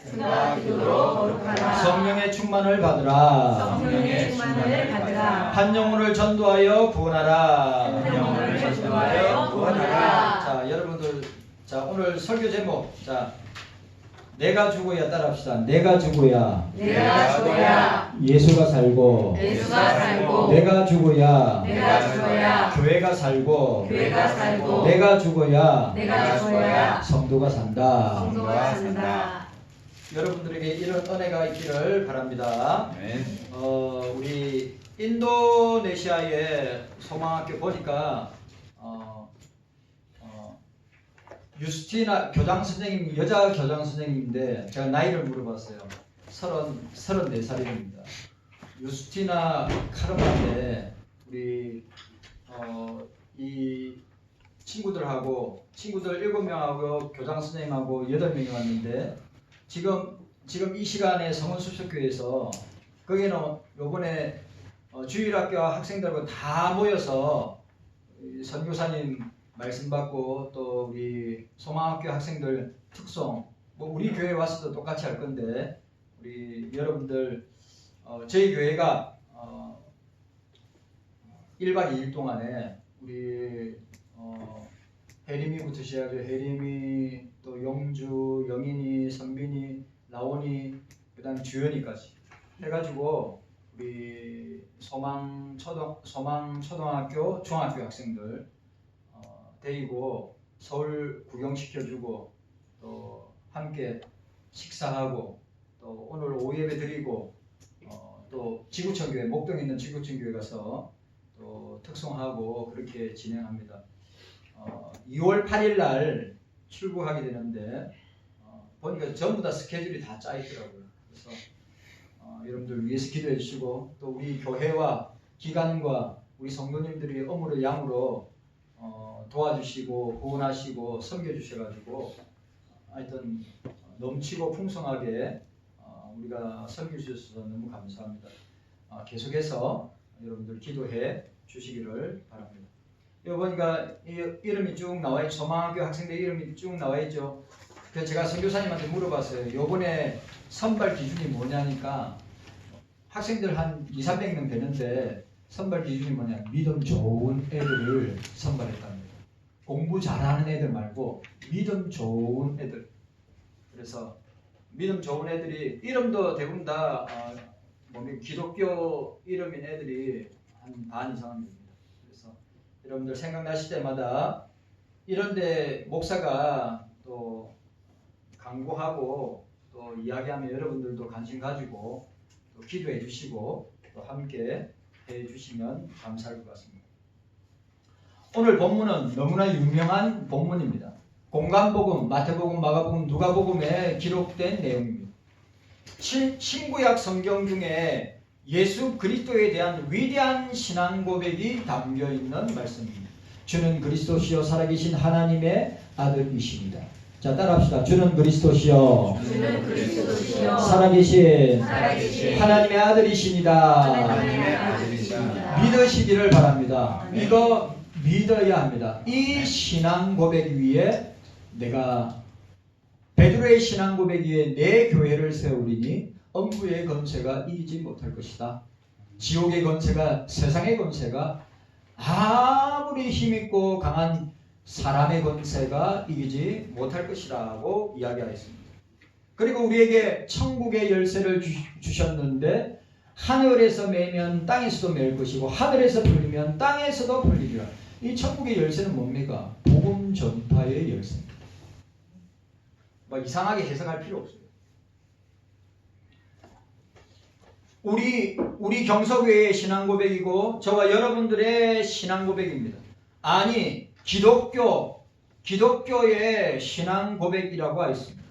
승과 기도로 거룩하라. 성령의 충만을 받으라. 성령의 충만을 받으라. 한 영혼을 전도하여 구원하라. 한 영혼을 전도하여 구원하라. 자, 여러분들, 자, 오늘 설교 제목, 자, 내가 죽어야 따라합시다. 내가 죽어야 내가 죽어야 예수가 살고, 예수가 살고, 내가 죽어야 내가 죽어야 교회가 살고, 교회가 살고, 내가 죽어야 내가 죽어야 성도가 산다. 성도가 산다. 여러분들에게 이런 은혜가 있기를 바랍니다. 아멘. 우리 인도네시아의 소망학교 보니까 유스티나 교장 선생님, 여자 교장 선생님인데 제가 나이를 물어봤어요. 34살입니다. 유스티나 카르마인데 우리 이 친구들 7명하고 교장 선생님하고 8명이 왔는데 지금 이 시간에 성원수석교회에서 거기는 요번에 주일학교 학생들하고 다 모여서 선교사님 말씀 받고 또 우리 소망학교 학생들 특송 뭐 우리 교회 와서도 똑같이 할 건데 우리 여러분들 저희 교회가 1박 2일 동안에 우리 혜림이부터 시작해서 혜림이 또 영주, 영인이, 선빈이, 라온이 그다음 주연이까지 해가지고 우리 소망 초등학교, 중학교 학생들 데리고 서울 구경시켜주고 또 함께 식사하고 또 오늘 오예배 드리고 또 지구촌교회 목동에 있는 지구촌교회 가서 또 특송하고 그렇게 진행합니다. 2월 8일 날 출국하게 되는데 보니까 전부 다 스케줄이 다 짜 있더라고요. 그래서 여러분들 위해서 기도해 주시고 또 우리 교회와 기관과 우리 성도님들이 어무로 양으로 도와주시고 후원하시고 섬겨주셔가지고 하여튼 넘치고 풍성하게 우리가 섬길 수 있어서 너무 감사합니다. 계속해서 여러분들 기도해 주시기를 바랍니다. 여기 보니까 이름이 쭉 나와 있죠. 소망학교 학생들 이름이 쭉 나와 있죠. 그래서 제가 선교사님한테 물어봤어요. 요번에 선발 기준이 뭐냐니까 학생들 한 200~300명 되는데 선발 기준이 뭐냐, 믿음 좋은 애들을 선발했답니다. 공부 잘하는 애들 말고 믿음 좋은 애들. 그래서 믿음 좋은 애들이 이름도 대부분 다 기독교 이름인 애들이 한 반 이상은 됩니다. 그래서 여러분들 생각나실 때마다 이런데 목사가 또 강구하고 또 이야기하면 여러분들도 관심 가지고 또 기도해 주시고 또 함께 해 주시면 감사할 것 같습니다. 오늘 본문은 너무나 유명한 본문입니다. 공관복음, 마태복음, 마가복음, 누가복음에 기록된 내용입니다. 신구약 성경 중에 예수 그리스도에 대한 위대한 신앙 고백이 담겨 있는 말씀입니다. 주는 그리스도시요 살아계신 하나님의 아들이십니다. 자, 따라합시다. 주는 그리스도시요 살아계신 하나님의 아들이십니다. 믿으시기를 바랍니다. 이거 믿어야 합니다. 이 신앙 고백 위에 내가 베드로의 신앙 고백 위에 내 교회를 세우리니 엄부의 권세가 이기지 못할 것이다. 지옥의 권세가, 세상의 권세가 아무리 힘있고 강한 사람의 권세가 이기지 못할 것이라고 이야기하였습니다. 그리고 우리에게 천국의 열쇠를 주셨는데 하늘에서 매면 땅에서도 맬 것이고 하늘에서 풀리면 땅에서도 풀리리라. 이 천국의 열쇠는 뭡니까? 복음 전파의 열쇠입니다. 뭐 이상하게 해석할 필요 없어요. 우리 경서교회의 신앙 고백이고 저와 여러분들의 신앙 고백입니다. 아니 기독교의 신앙 고백이라고 하였습니다.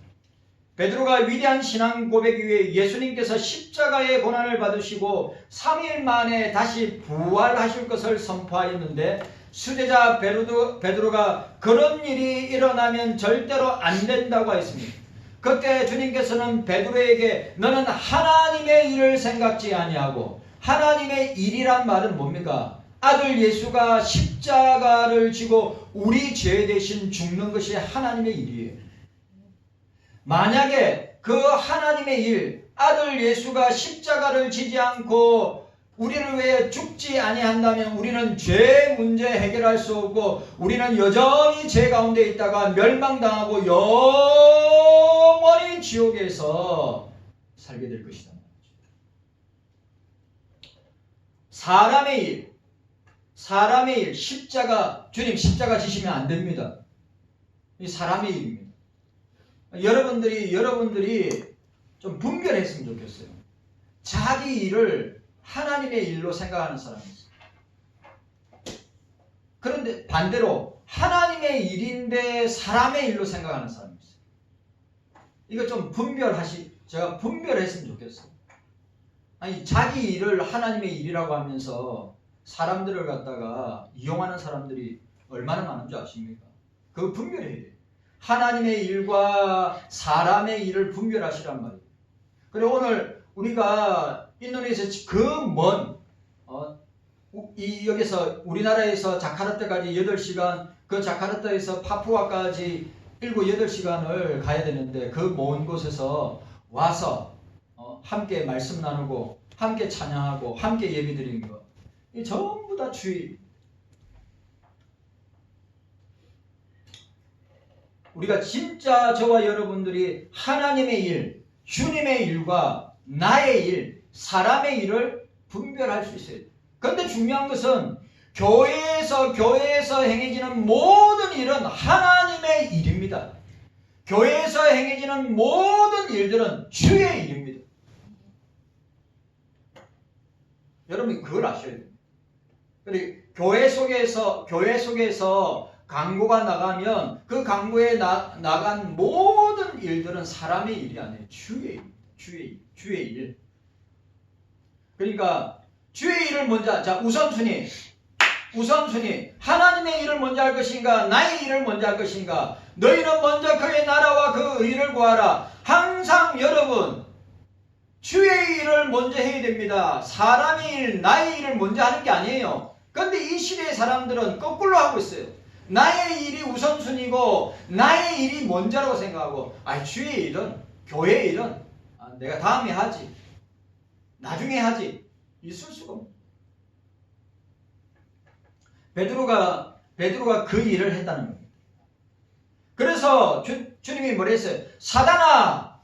베드로가 위대한 신앙 고백 위에 예수님께서 십자가의 고난을 받으시고 3일 만에 다시 부활하실 것을 선포하였는데 수제자 베드로가 그런 일이 일어나면 절대로 안 된다고 했습니다. 그때 주님께서는 베드로에게 너는 하나님의 일을 생각지 아니하고, 하나님의 일이란 말은 뭡니까? 아들 예수가 십자가를 지고 우리 죄 대신 죽는 것이 하나님의 일이에요. 만약에 그 하나님의 일, 아들 예수가 십자가를 지지 않고 우리를 위해 죽지 아니한다면 우리는 죄 문제 해결할 수 없고 우리는 여전히 죄 가운데 있다가 멸망당하고 영원히 지옥에서 살게 될 것이다. 사람의 일, 십자가, 주님 십자가 지시면 안 됩니다. 이 사람의 일입니다. 여러분들이 좀 분별했으면 좋겠어요. 자기 일을 하나님의 일로 생각하는 사람이 있어요. 그런데 반대로 하나님의 일인데 사람의 일로 생각하는 사람이 있어요. 이거 좀 제가 분별했으면 좋겠어요. 아니, 자기 일을 하나님의 일이라고 하면서 사람들을 갖다가 이용하는 사람들이 얼마나 많은 줄 아십니까? 그거 분별해야 돼요. 하나님의 일과 사람의 일을 분별하시란 말이에요. 그리고 오늘 우리가 인도네시아 여기서 우리나라에서 자카르타까지 8시간, 그 자카르타에서 파푸아까지 7, 8시간을 가야 되는데 그 먼 곳에서 와서 함께 말씀 나누고 함께 찬양하고 함께 예배 드리는 것, 이 전부 다 주의. 우리가 진짜 저와 여러분들이 하나님의 일, 주님의 일과 나의 일, 사람의 일을 분별할 수 있어요. 그런데 중요한 것은 교회에서 행해지는 모든 일은 하나님의 일입니다. 교회에서 행해지는 모든 일들은 주의 일입니다. 여러분이 그걸 아셔야 됩니다. 그리고 교회 속에서 강구가 나가면 그 강구에 나간 모든 일들은 사람의 일이 아니에요. 주의 일. 그러니까 주의 일을 먼저, 자, 우선순위. 하나님의 일을 먼저 할 것인가, 나의 일을 먼저 할 것인가. 너희는 먼저 그의 나라와 그 의를 구하라. 항상 여러분, 주의 일을 먼저 해야 됩니다. 사람의 일, 나의 일을 먼저 하는 게 아니에요. 그런데 이 시대의 사람들은 거꾸로 하고 있어요. 나의 일이 우선순위고 나의 일이 먼저라고 생각하고, 주의 일은, 교회 일은 내가 다음에 하지, 나중에 하지, 있을 수가 없는. 베드로가 그 일을 했다는 겁니다. 그래서 주님이 뭐라 했어요? 사단아,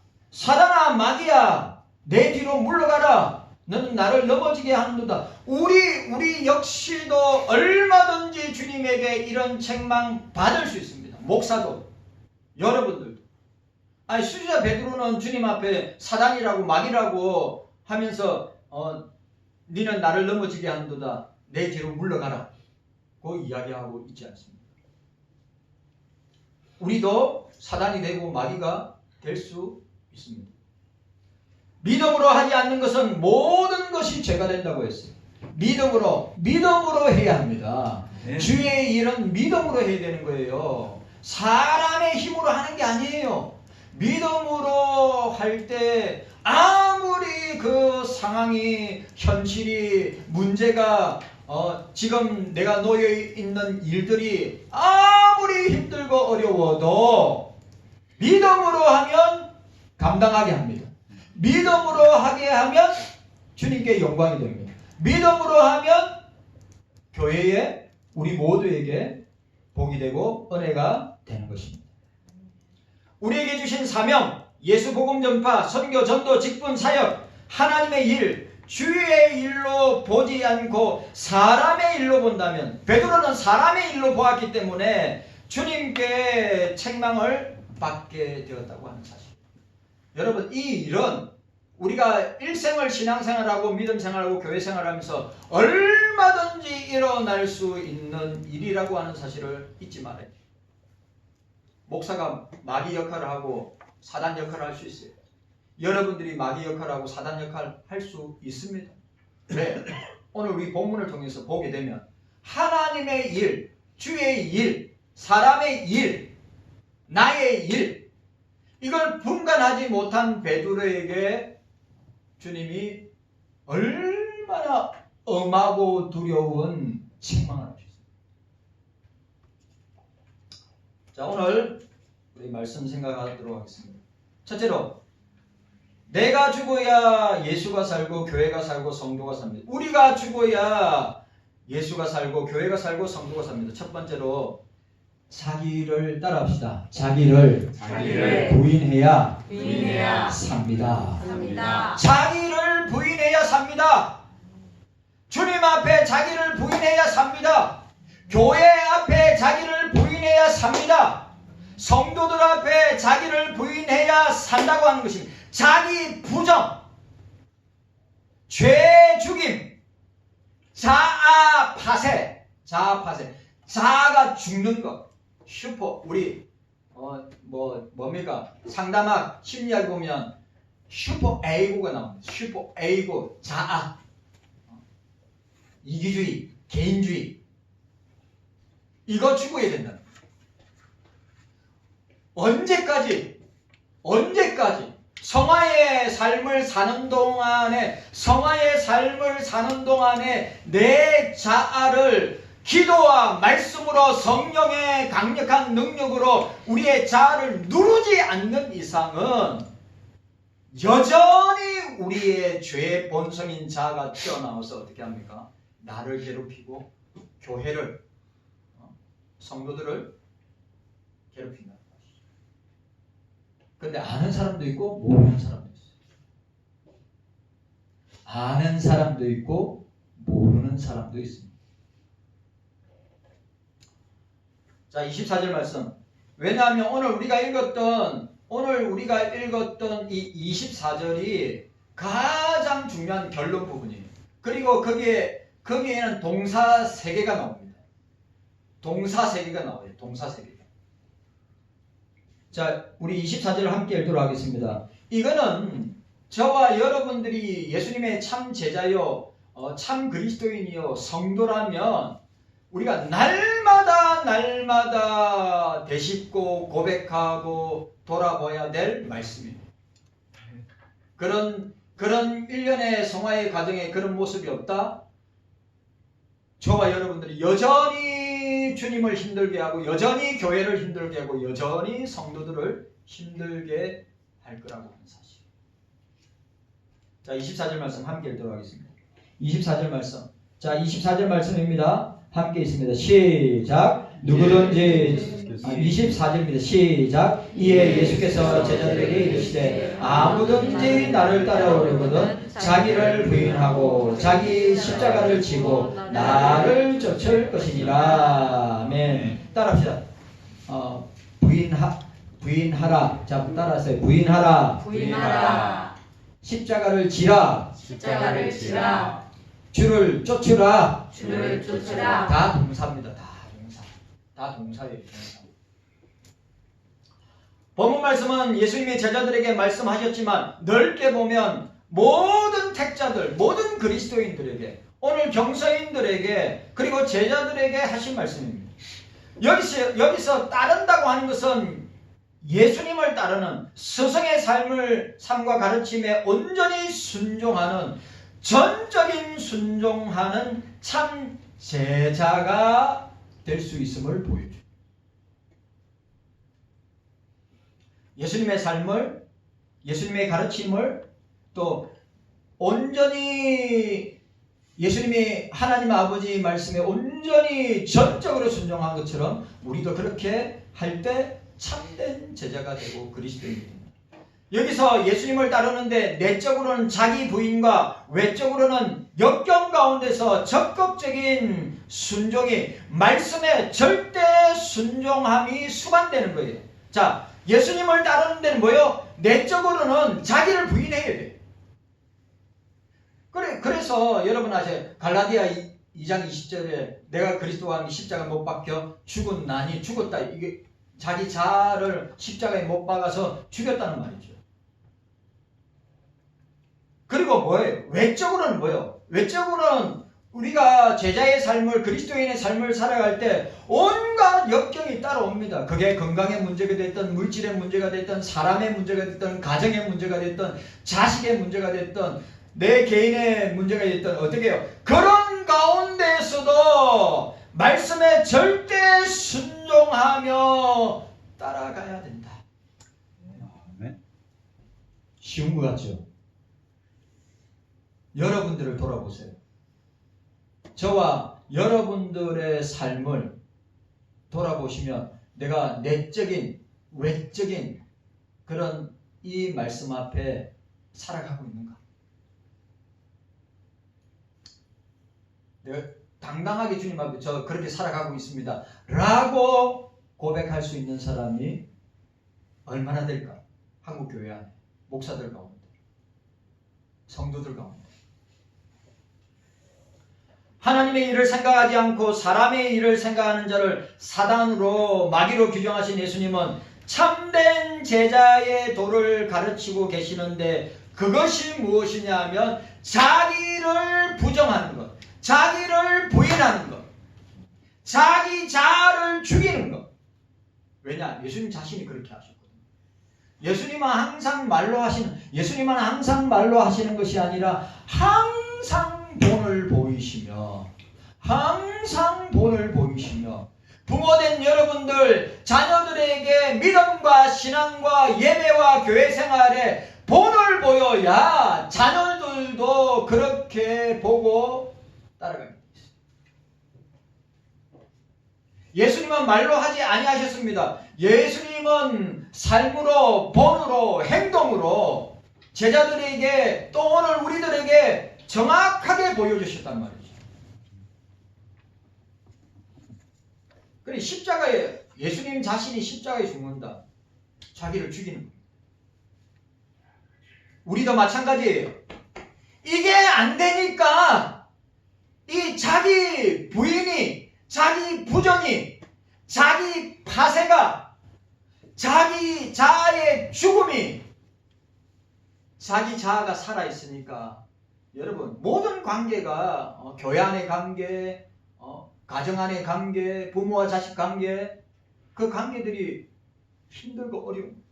마귀야, 내 뒤로 물러가라. 너는 나를 넘어지게 하는도다. 우리 역시도 얼마든지 주님에게 이런 책망 받을 수 있습니다. 목사도, 여러분들도. 수지자 베드로는 주님 앞에 사단이라고 마귀라고 하면서 너는 나를 넘어지게 하는도다. 내 뒤로 물러가라. 그 이야기하고 있지 않습니까? 우리도 사단이 되고 마귀가 될 수 있습니다. 믿음으로 하지 않는 것은 모든 것이 죄가 된다고 했어요. 믿음으로 해야 합니다. 네. 주의 일은 믿음으로 해야 되는 거예요. 사람의 힘으로 하는 게 아니에요. 믿음으로 할 때 아무리 그 상황이, 현실이, 문제가 지금 내가 놓여 있는 일들이 아무리 힘들고 어려워도 믿음으로 하면 감당하게 합니다. 믿음으로 하게 하면 주님께 영광이 됩니다. 믿음으로 하면 교회에, 우리 모두에게 복이 되고 은혜가 되는 것입니다. 우리에게 주신 사명, 예수 복음 전파, 선교, 전도, 직분, 사역, 하나님의 일, 주의 일로 보지 않고 사람의 일로 본다면, 베드로는 사람의 일로 보았기 때문에 주님께 책망을 받게 되었다고 하는 사실. 여러분, 이 일은 우리가 일생을 신앙생활하고 믿음생활하고 교회생활하면서 얼마든지 일어날 수 있는 일이라고 하는 사실을 잊지 말아요. 목사가 마귀 역할을 하고 사단 역할을 할 수 있어요. 여러분들이 마귀 역할하고 사단 역할을 할 수 있습니다. 왜? 오늘 우리 본문을 통해서 보게 되면 하나님의 일, 주의 일, 사람의 일, 나의 일, 이걸 분간하지 못한 베드로에게 주님이 얼마나 엄하고 두려운 책망을 하셨습니다. 자, 오늘 우리 말씀 생각하도록 하겠습니다. 첫째로, 내가 죽어야 예수가 살고 교회가 살고 성도가 삽니다. 우리가 죽어야 예수가 살고 교회가 살고 성도가 삽니다. 첫 번째로 자기를 따라합시다. 자기를 부인해야 삽니다. 자기를 부인해야 삽니다. 주님 앞에 자기를 부인해야 삽니다. 교회 앞에 자기를 부인해야 삽니다. 성도들 앞에 자기를 부인해야 산다고 하는 것입니다. 자기 부정, 죄 죽임, 자아 파쇄, 자아가 죽는 것. 슈퍼 우리 뭡니까? 상담학 심리학 보면 슈퍼 에이고가 나옵니다. 슈퍼 에이고, 자아, 이기주의, 개인주의, 이거 죽어야 된다. 언제까지 성화의 삶을 사는 동안에 내 자아를 기도와 말씀으로 성령의 강력한 능력으로 우리의 자아를 누르지 않는 이상은 여전히 우리의 죄의 본성인 자아가 튀어나와서 어떻게 합니까? 나를 괴롭히고 교회를, 성도들을 괴롭힌다. 근데 아는 사람도 있고 모르는 사람도 있어요. 아는 사람도 있고 모르는 사람도 있습니다. 자, 24절 말씀. 왜냐하면 오늘 우리가 읽었던 이 24절이 가장 중요한 결론 부분이에요. 그리고 거기에는 동사 3개가 나옵니다. 동사 3개가 나와요. 동사 3개. 자, 우리 24절을 함께 읽도록 하겠습니다. 이거는 저와 여러분들이 예수님의 참 제자요, 참 그리스도인이요, 성도라면 우리가 날마다 되씹고 고백하고 돌아봐야 될 말씀입니다. 그런 일련의 성화의 과정에 그런 모습이 없다? 저와 여러분들이 여전히 주님을 힘들게 하고 여전히 교회를 힘들게 하고 여전히 성도들을 힘들게 할 거라고 하는 사실. 자, 24절 말씀 함께 읽도록 하겠습니다. 24절 말씀. 자, 24절 말씀입니다. 함께 있습니다. 시작. 누구든지 24절입니다. 시작. 이에 예수께서 제자들에게 이르시되 아무든지 나를 따라오려거든 자기를 부인하고 자기 십자가를 지고 나를 쫓을 것이니라. 아멘. 따라합시다. 부인하라. 자, 따라하세요. 부인하라. 십자가를 지라. 주를 쫓으라. 다 동사입니다. 다 동사예요. 본문 말씀은 예수님이 제자들에게 말씀하셨지만 넓게 보면 모든 택자들, 모든 그리스도인들에게, 오늘 경서인들에게, 그리고 제자들에게 하신 말씀입니다. 여기서 따른다고 하는 것은 예수님을 따르는 스승의 삶과 가르침에 온전히 순종하는, 전적인 순종하는 참 제자가 될 수 있음을 보여줍니다. 예수님의 삶을, 예수님의 가르침을 또 온전히 예수님이 하나님 아버지 말씀에 온전히 전적으로 순종한 것처럼 우리도 그렇게 할 때 참된 제자가 되고 그리스도인이 됩니다. 여기서 예수님을 따르는데 내적으로는 자기 부인과 외적으로는 역경 가운데서 적극적인 순종이, 말씀에 절대 순종함이 수반되는 거예요. 자, 예수님을 따르는 데는 뭐예요? 내적으로는 자기를 부인해야 돼요. 그래서 여러분 아세요? 갈라디아 2장 20절에 내가 그리스도와 함께 십자가 못 박혀 죽은 나니 죽었다. 이게 자기 자아를 십자가에 못 박아서 죽였다는 말이죠. 그리고 뭐예요? 외적으로는 뭐예요? 외적으로는 우리가 제자의 삶을, 그리스도인의 삶을 살아갈 때 온갖 역경이 따라옵니다. 그게 건강의 문제가 됐든, 물질의 문제가 됐든, 사람의 문제가 됐든, 가정의 문제가 됐든, 자식의 문제가 됐든, 내 개인의 문제가 됐든 어떻게 해요? 그런 가운데에서도 말씀에 절대 순종하며 따라가야 된다. 쉬운 것 같죠? 여러분들을 돌아보세요. 저와 여러분들의 삶을 돌아보시면 내가 내적인, 외적인 그런 이 말씀 앞에 살아가고 있는가? 내가 당당하게 주님 앞에 저 그렇게 살아가고 있습니다 라고 고백할 수 있는 사람이 얼마나 될까? 한국교회 안에 목사들 가운데, 성도들 가운데. 하나님의 일을 생각하지 않고 사람의 일을 생각하는 자를 사단으로 마귀로 규정하신 예수님은 참된 제자의 도를 가르치고 계시는데 그것이 무엇이냐 하면 자기를 부정하는 것, 자기를 부인하는 것, 자기 자아를 죽이는 것. 왜냐? 예수님 자신이 그렇게 하셨거든요. 예수님은 항상 말로 하시는 것이 아니라 항상 본을 보이시며 부모된 여러분들 자녀들에게 믿음과 신앙과 예배와 교회 생활에 본을 보여야 자녀들도 그렇게 보고 따라갑니다. 예수님은 말로 하지 아니하셨습니다. 예수님은 삶으로, 본으로, 행동으로 제자들에게 또 오늘 우리들에게 정확하게 보여주셨단 말이죠. 그래 십자가에 예수님 자신이 십자가에 죽는다. 자기를 죽이는 겁니다. 우리도 마찬가지예요. 이게 안 되니까 이 자기 부인이, 자기 부정이, 자기 파쇄가, 자기 자아의 죽음이, 자기 자아가 살아있으니까 여러분 모든 관계가 교회 안의 관계, 가정 안의 관계, 부모와 자식 관계, 그 관계들이 힘들고 어려운.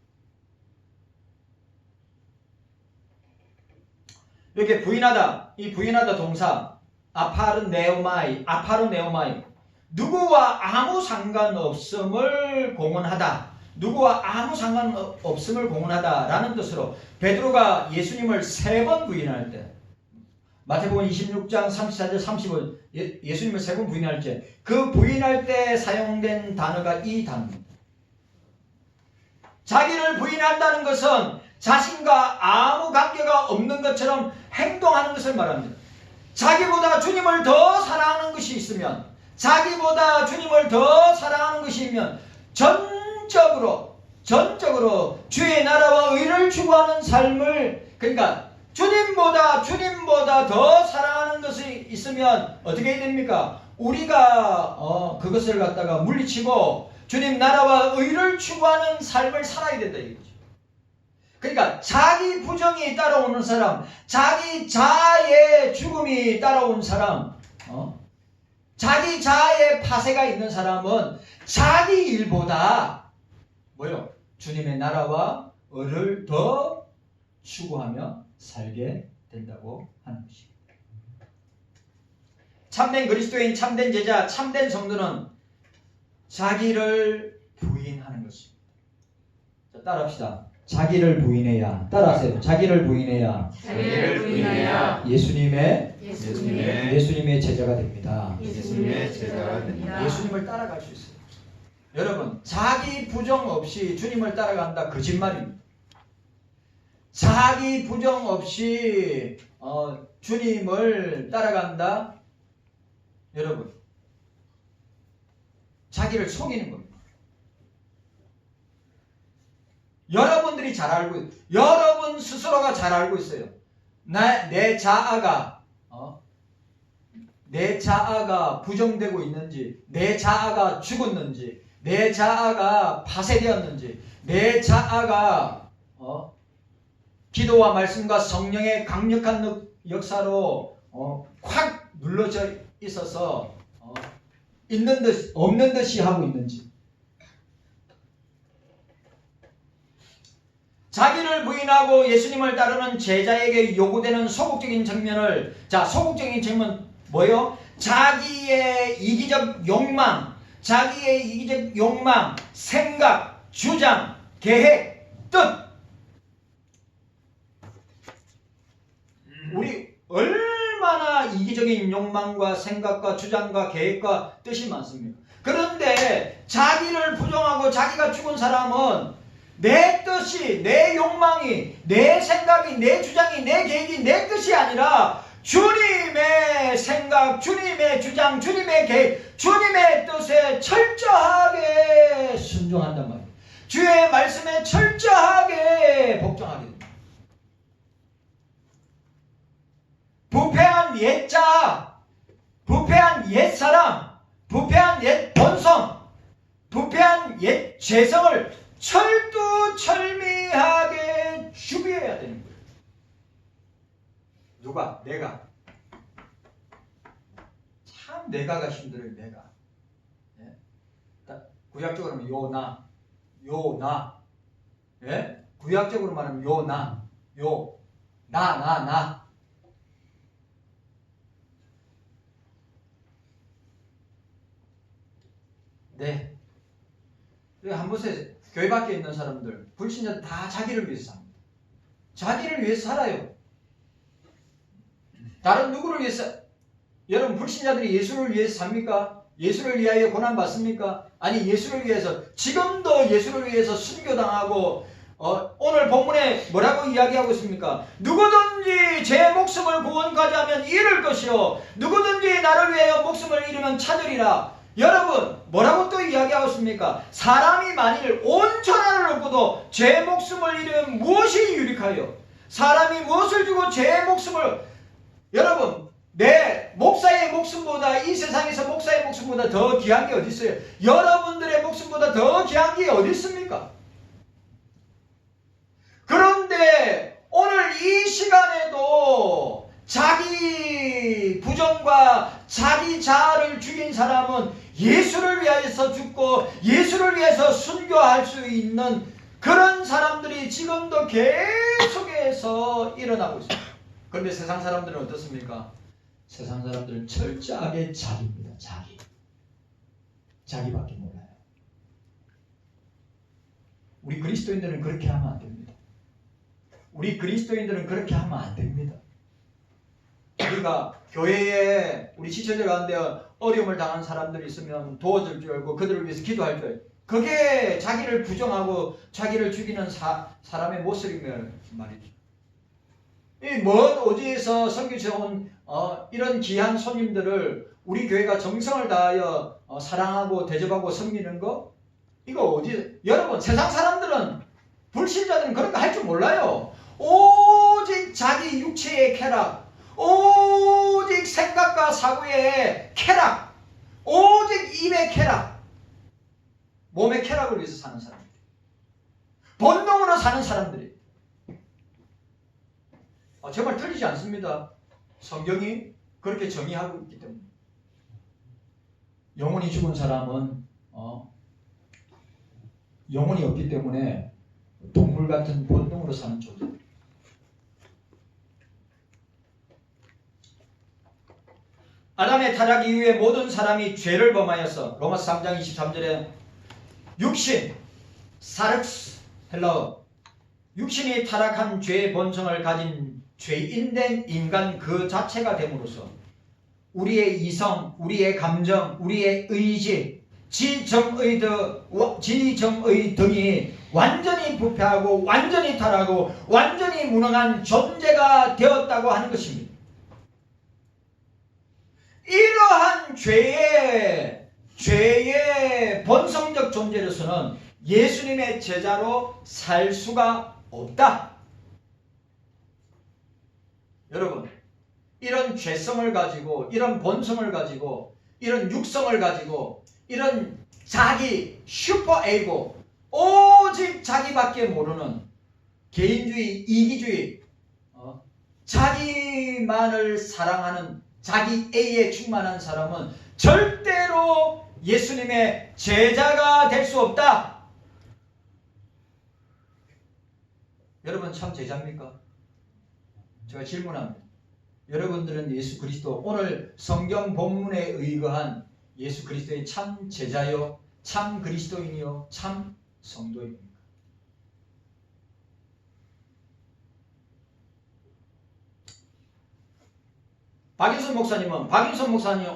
이렇게 부인하다, 이 부인하다 동사 아파르네오마이, 누구와 아무 상관없음을 공언하다, 누구와 아무 상관없음을 공언하다라는 뜻으로 베드로가 예수님을 3번 부인할 때, 마태복음 26장 34절 35절 예수님을 3번 부인할 때 그 부인할 때 사용된 단어가 이 단어입니다. 자기를 부인한다는 것은 자신과 아무 관계가 없는 것처럼 행동하는 것을 말합니다. 자기보다 주님을 더 사랑하는 것이 있으면, 자기보다 주님을 더 사랑하는 것이 있으면 전적으로 주의 나라와 의를 추구하는 삶을, 그러니까 주님보다 더 사랑하는 것이 있으면 어떻게 됩니까? 우리가 그것을 갖다가 물리치고 주님 나라와 의를 추구하는 삶을 살아야 된다 이거죠. 그러니까 자기 부정이 따라오는 사람, 자기 자아의 죽음이 따라온 사람, 자기 자아의 파쇄가 있는 사람은 자기 일보다 주님의 나라와 의를 더 추구하며 살게 된다고 하는 것입니다. 참된 그리스도인, 참된 제자, 참된 성도는 자기를 부인하는 것입니다. 자, 따라합시다. 자기를 부인해야, 따라하세요. 자기를 부인해야 예수님의 제자가 됩니다. 예수님을 따라갈 수 있어요. 여러분, 자기 부정 없이 주님을 따라간다 거짓말입니다. 자기 부정 없이 주님을 따라간다, 여러분, 자기를 속이는 겁니다. 여러분들이 잘 알고 있어요. 여러분 스스로가 잘 알고 있어요. 내 자아가 부정되고 있는지, 내 자아가 죽었는지, 내 자아가 파쇄되었는지, 내 자아가 기도와 말씀과 성령의 강력한 역사로 확 눌러져 있어서 있는 듯 없는 듯이 하고 있는지. 자기를 부인하고 예수님을 따르는 제자에게 요구되는 소극적인 측면을, 자, 소극적인 측면 뭐예요? 자기의 이기적 욕망, 생각, 주장, 계획, 뜻. 개인적인 욕망과 생각과 주장과 계획과 뜻이 많습니다. 그런데 자기를 부정하고 자기가 죽은 사람은 내 뜻이, 내 욕망이, 내 생각이, 내 주장이, 내 계획이 내 뜻이 아니라 주님의 생각, 주님의 주장, 주님의 계획, 주님의 뜻에 철저하게 순종한단 말이에요. 주의 말씀에 철저하게 복종하게 됩니다. 부패한 옛자, 부패한 옛사람, 부패한 옛 본성, 부패한 옛 죄성을 철두철미하게 주비해야 되는 거예요. 누가? 내가. 참 내가가 힘들어요. 내가. 예? 구약적으로 하면 요나, 요나. 예? 구약적으로 말하면 요나, 요, 나. 네. 한 곳에 교회 밖에 있는 사람들, 불신자들 다 자기를 위해서 삽니다. 자기를 위해서 살아요. 다른 누구를 위해서? 여러분, 불신자들이 예수를 위해서 삽니까? 예수를 위하여 고난받습니까? 아니, 예수를 위해서, 지금도 예수를 위해서 순교당하고, 오늘 본문에 뭐라고 이야기하고 있습니까? 누구든지 제 목숨을 구원까지 하면 잃을 것이요, 누구든지 나를 위하여 목숨을 잃으면 찾으리라. 여러분, 뭐라고 또 이야기하고 있습니까? 사람이 만일 온 천하를 얻고도 제 목숨을 잃으면 무엇이 유익하여? 사람이 무엇을 주고 제 목숨을, 여러분, 내 목사의 목숨보다, 이 세상에서 목사의 목숨보다 더 귀한 게 어디 있어요? 여러분들의 목숨보다 더 귀한 게 어디 있습니까? 그런데 오늘 이 시간에도 자기 부정과 자기 자아를 죽인 사람은 예수를 위해서 죽고 예수를 위해서 순교할 수 있는 그런 사람들이 지금도 계속해서 일어나고 있습니다. 그런데 세상 사람들은 어떻습니까? 세상 사람들은 철저하게 자기입니다. 자기밖에 몰라요. 우리 그리스도인들은 그렇게 하면 안 됩니다. 우리 그리스도인들은 그렇게 하면 안 됩니다. 우리가 교회에 우리 지체들 가운데 어려움을 당한 사람들이 있으면 도와줄 줄 알고 그들을 위해서 기도할 줄 알고, 그게 자기를 부정하고 자기를 죽이는 사람의 모습이면 말이죠. 이 먼 오지에서 섬기셔 온 이런 귀한 손님들을 우리 교회가 정성을 다하여 사랑하고 대접하고 섬기는 거, 이거 어디, 여러분, 세상 사람들은, 불신자들은 그런 거 할 줄 몰라요. 오직 자기 육체의 쾌락, 오직 생각과 사고의 쾌락, 오직 입의 쾌락, 몸의 쾌락을 위해서 사는 사람들, 본능으로 사는 사람들이 정말 틀리지 않습니다. 성경이 그렇게 정의하고 있기 때문에. 영혼이 죽은 사람은 영혼이 없기 때문에 동물 같은 본능으로 사는 존재. 아담의 타락 이후에 모든 사람이 죄를 범하여서, 로마서 3장 23절에 육신, 사르스, 헬라어, 육신이 타락한 죄의 본성을 가진 죄인된 인간 그 자체가 됨으로써 우리의 이성, 우리의 감정, 우리의 의지, 지정의 등이 완전히 부패하고 완전히 타락하고 완전히 무능한 존재가 되었다고 하는 것입니다. 이러한 죄의 본성적 존재로서는 예수님의 제자로 살 수가 없다. 여러분, 이런 죄성을 가지고, 이런 본성을 가지고, 이런 육성을 가지고, 이런 자기 슈퍼 에고, 오직 자기밖에 모르는 개인주의, 이기주의, 자기만을 사랑하는 자기 A에 충만한 사람은 절대로 예수님의 제자가 될 수 없다. 여러분 참 제자입니까? 제가 질문합니다. 여러분들은 예수 그리스도, 오늘 성경 본문에 의거한 예수 그리스도의 참 제자요, 참 그리스도인이요, 참 성도입니까? 박인선 목사님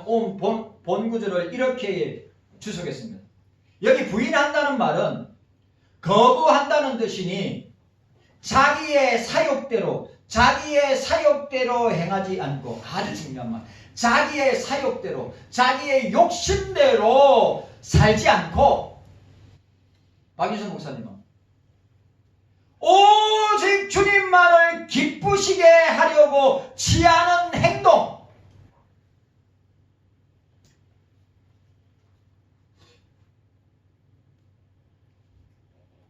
온 본 구절을 이렇게 주석했습니다. 여기 부인한다는 말은 거부한다는 뜻이니 자기의 사욕대로 행하지 않고, 아주 중요한 말, 자기의 사욕대로 자기의 욕심대로 살지 않고, 박인선 목사님은 오직 주님만을 기쁘시게 하려고 취하는 행동,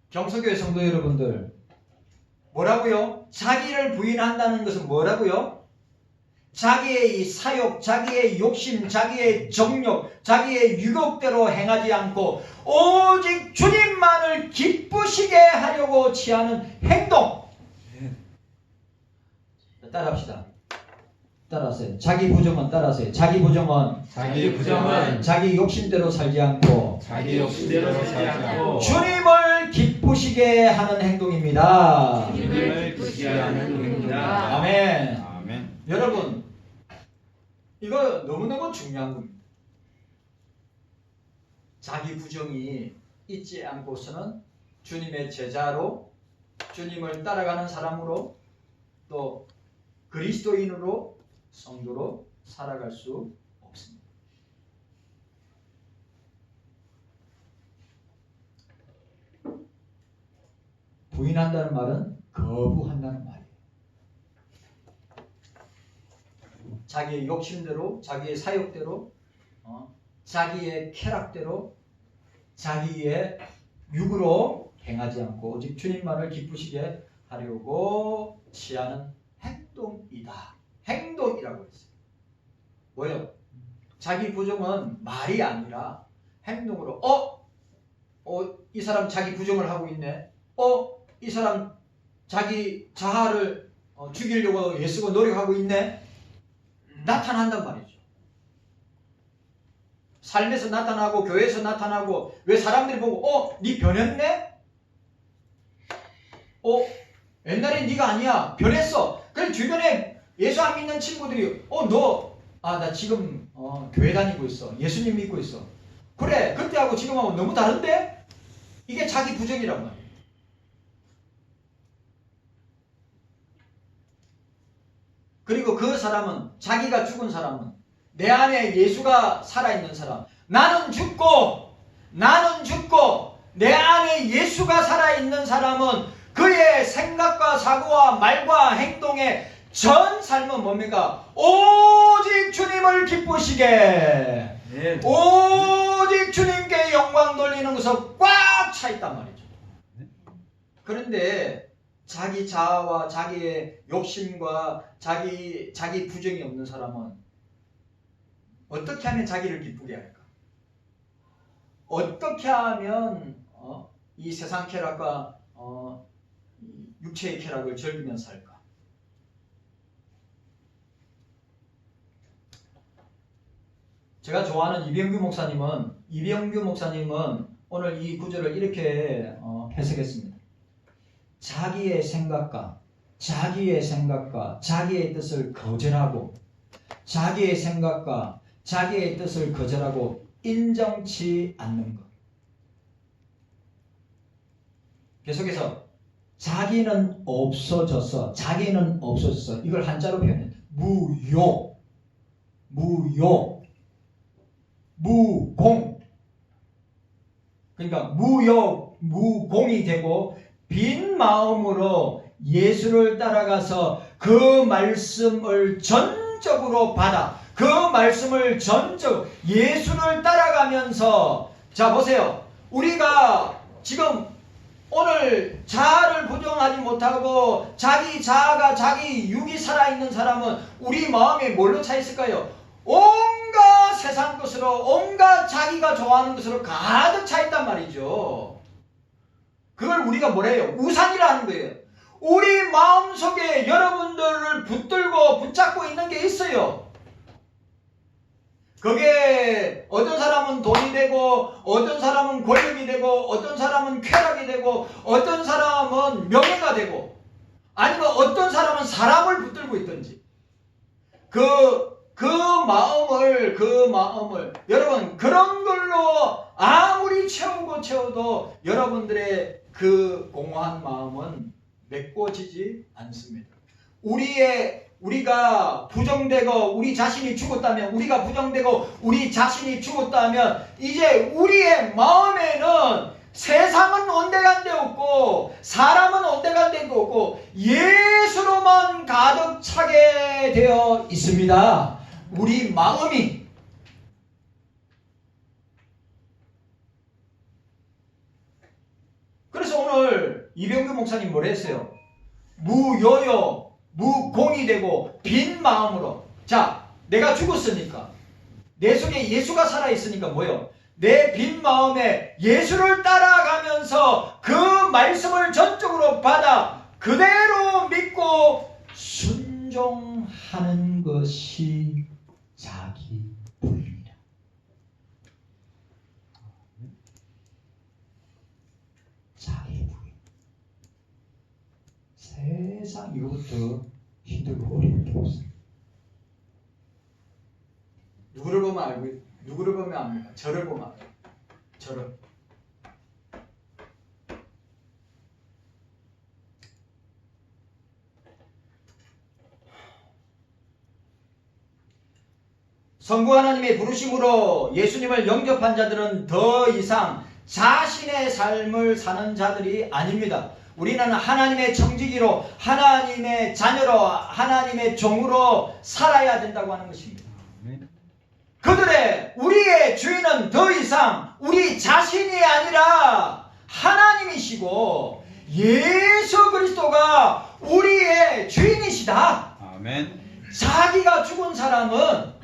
경서교회 성도 여러분들, 뭐라고요? 자기를 부인한다는 것은 뭐라고요? 자기의 이 사욕, 자기의 욕심, 자기의 정욕, 자기의 유욕대로 행하지 않고 오직 주님만을 기쁘시게 하려고 취하는 행동. 따라합시다. 따라하세요. 자기 부정은 따라하세요. 자기 부정은 자기 욕심대로 살지 않고 주님을 기쁘시게 하는 행동입니다. 아멘. 여러분, 이거 너무너무 중요한 겁니다. 자기 부정이 있지 않고서는 주님의 제자로, 주님을 따라가는 사람으로, 또 그리스도인으로, 성도로 살아갈 수 없습니다. 부인한다는 말은 거부한다는 말이에요. 자기의 욕심대로, 자기의 사욕대로, 자기의 쾌락대로, 자기의 육으로 행하지 않고 오직 주님만을 기쁘시게 하려고 취하는 행동이다. 행동이라고 했어요. 뭐예요? 자기 부정은 말이 아니라 행동으로, 이 사람 자기 부정을 하고 있네. 이 사람 자기 자아를 죽이려고 애쓰고 노력하고 있네. 나타난단 말이죠. 삶에서 나타나고 교회에서 나타나고, 왜 사람들이 보고 네 변했네? 옛날에 네가 아니야, 변했어. 그럼 주변에 예수 안 믿는 친구들이 나 지금 교회 다니고 있어, 예수님 믿고 있어. 그래, 그때하고 지금하고 너무 다른데? 이게 자기 부정이란 말이에요. 그리고 그 사람은, 자기가 죽은 사람은, 내 안에 예수가 살아있는 사람, 나는 죽고 내 안에 예수가 살아있는 사람은 그의 생각과 사고와 말과 행동의 전 삶은 뭡니까? 오직 주님을 기쁘시게, 오직 주님께 영광 돌리는 것을 꽉 차 있단 말이죠. 그런데 자기 자아와 자기의 욕심과 자기 부정이 없는 사람은 어떻게 하면 자기를 기쁘게 할까? 어떻게 하면 이 세상 쾌락과 육체의 쾌락을 즐기면서 살까? 제가 좋아하는 이병규 목사님은 오늘 이 구절을 이렇게 해석했습니다. 자기의 생각과 자기의 뜻을 거절하고, 자기의 생각과 자기의 뜻을 거절하고 인정치 않는 것. 계속해서 자기는 없어졌어. 이걸 한자로 표현해. 무공. 그러니까 무공이 되고 빈 마음으로 예수를 따라가서 그 말씀을 전적으로 받아, 그 말씀을 예수를 따라가면서, 자 보세요. 우리가 지금 오늘 자아를 부정하지 못하고 자기 자아가, 자기 육이 살아있는 사람은 우리 마음에 뭘로 차 있을까요? 온갖 세상 것으로, 온갖 자기가 좋아하는 것으로 가득 차 있단 말이죠. 그걸 우리가 뭐래요? 우상이라는 거예요. 우리 마음속에 여러분들을 붙들고 붙잡고 있는 게 있어요. 그게 어떤 사람은 돈이 되고, 어떤 사람은 권력이 되고, 어떤 사람은 쾌락이 되고, 어떤 사람은 명예가 되고, 아니면 어떤 사람은 사람을 붙들고 있든지, 그 그 마음을 여러분 그런 걸로 아무리 채워도 여러분들의 그 공허한 마음은 메꿔지지 않습니다. 우리가 부정되고 우리 자신이 죽었다면 우리 자신이 죽었다면 이제 우리의 마음에는 세상은 온데간데 없고 사람은 온데간데 없고 예수로만 가득 차게 되어 있습니다. 우리 마음이. 그래서 오늘 이병규 목사님 뭐라 했어요? 무여여 무공이 되고 빈 마음으로. 자, 내가 죽었으니까 내 속에 예수가 살아있으니까 뭐요? 내 빈 마음에 예수를 따라가면서 그 말씀을 전적으로 받아 그대로 믿고 순종하는 것이 자기 부인이다. 자기 부인. 세상 이거부터 힘들고 어려울 게 없어요. 누구를 보면 알고, 누구를 보면 압니까? 저를 보면 압니다. 저를. 성부 하나님의 부르심으로 예수님을 영접한 자들은 더 이상 자신의 삶을 사는 자들이 아닙니다. 우리는 하나님의 청지기로, 하나님의 자녀로, 하나님의 종으로 살아야 된다고 하는 것입니다. 우리의 주인은 더 이상 우리 자신이 아니라 하나님이시고 예수 그리스도가 우리의 주인이시다. 아멘. 자기가 죽은 사람은,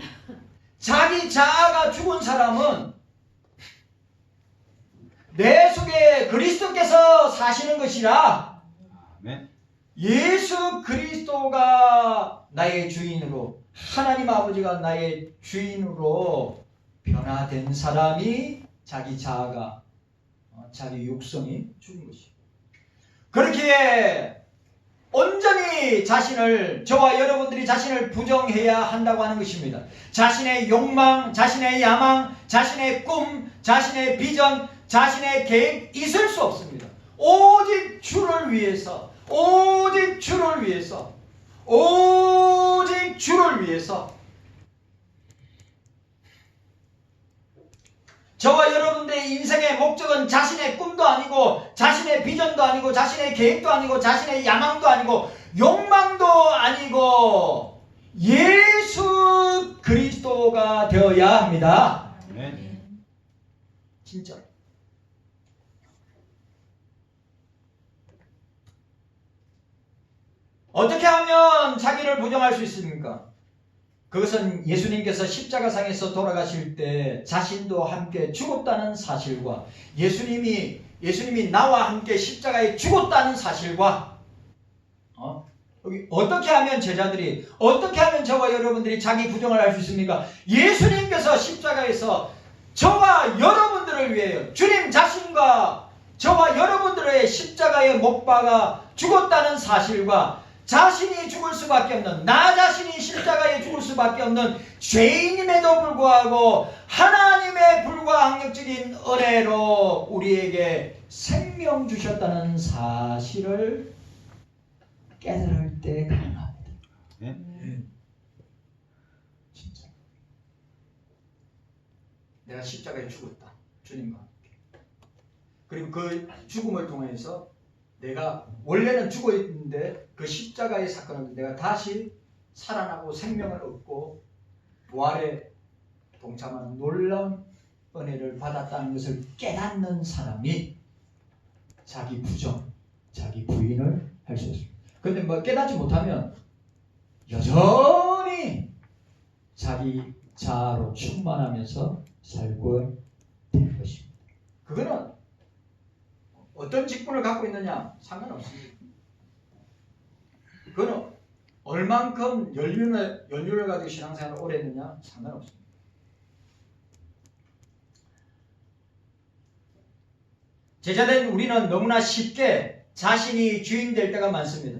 자기 자아가 죽은 사람은 내 속에 그리스도께서 사시는 것이라. 아멘. 예수 그리스도가 나의 주인으로, 하나님 아버지가 나의 주인으로 변화된 사람이 자기 자아가, 자기 육성이 죽은 것이에요. 그렇기에 온전히 저와 여러분들이 자신을 부정해야 한다고 하는 것입니다. 자신의 욕망, 자신의 야망, 자신의 꿈, 자신의 비전, 자신의 계획 있을 수 없습니다. 오직 주를 위해서, 오직 주를 위해서, 오직 주를 위해서. 저와 여러분들의 인생의 목적은 자신의 꿈도 아니고, 자신의 비전도 아니고, 자신의 계획도 아니고, 자신의 야망도 아니고, 욕망도 아니고 예수 그리스도가 되어야 합니다. 아멘. 진짜. 어떻게 하면 자기를 부정할 수 있습니까? 그것은 예수님께서 십자가상에서 돌아가실 때 자신도 함께 죽었다는 사실과 예수님이 나와 함께 십자가에 죽었다는 사실과 여기 어떻게 하면 제자들이, 어떻게 하면 저와 여러분들이 자기 부정을 할 수 있습니까? 예수님께서 십자가에서 저와 여러분들을 위하여 주님 자신과 저와 여러분들의 십자가에 못 박아 죽었다는 사실과 자신이 죽을 수밖에 없는, 나 자신이 십자가에 죽을 수밖에 없는 죄인임에도 불구하고 하나님의 불가항력적인 은혜로 우리에게 생명 주셨다는 사실을 깨달을 때 가능합니다. 네? 진짜 내가 십자가에 죽었다, 주님과 함께. 그리고 그 죽음을 통해서 내가 원래는 죽어 있는데 그 십자가의 사건을 내가 다시 살아나고 생명을 얻고 부활에 동참하는 놀라운 은혜를 받았다는 것을 깨닫는 사람이 자기 부정, 자기 부인을 할 수 있습니다. 그런데 깨닫지 못하면 여전히 자기 자아로 충만하면서 살고 되는 것입니다. 그거는 어떤 직분을 갖고 있느냐 상관없습니다. 그거는 얼만큼 연륜을 가지고 신앙생활을 오래 했느냐 상관없습니다. 제자된 우리는 너무나 쉽게 자신이 주인 될 때가 많습니다.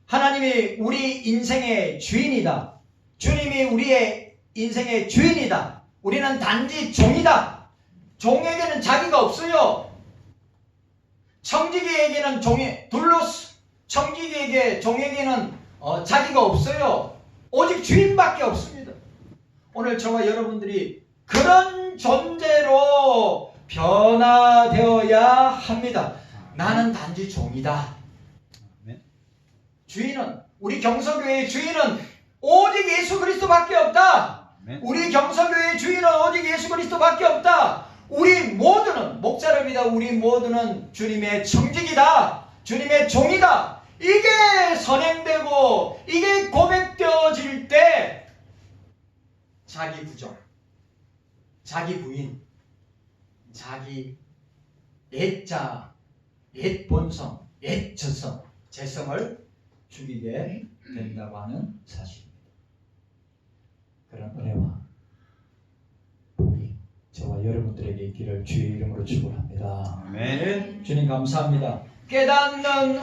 하나님이 우리 인생의 주인이다. 주님이 우리의 인생의 주인이다. 우리는 단지 종이다. 종에게는 자기가 없어요. 청지기에게는 종에게는 자기가 없어요. 오직 주인밖에 없습니다. 오늘 저와 여러분들이 그런 존재로 변화되어야 합니다. 나는 단지 종이다. 주인은, 우리 경서교회의 주인은 오직 예수 그리스도밖에 없다. 우리 경서교회의 주인은 오직 예수 그리스도밖에 없다. 우리 모두는, 목사를 비롯한 우리 모두는 주님의 청직이다. 주님의 종이다. 이게 선행되고 이게 고백되어질 때 자기 부정, 자기 부인, 자기 옛자, 옛 본성, 옛 저성, 재성을 죽이게 된다고 하는 사실입니다. 그런 은혜와 복이 저와 여러분들에게 있기를 주의 이름으로 축원합니다. 아멘. 주님 감사합니다. 깨닫는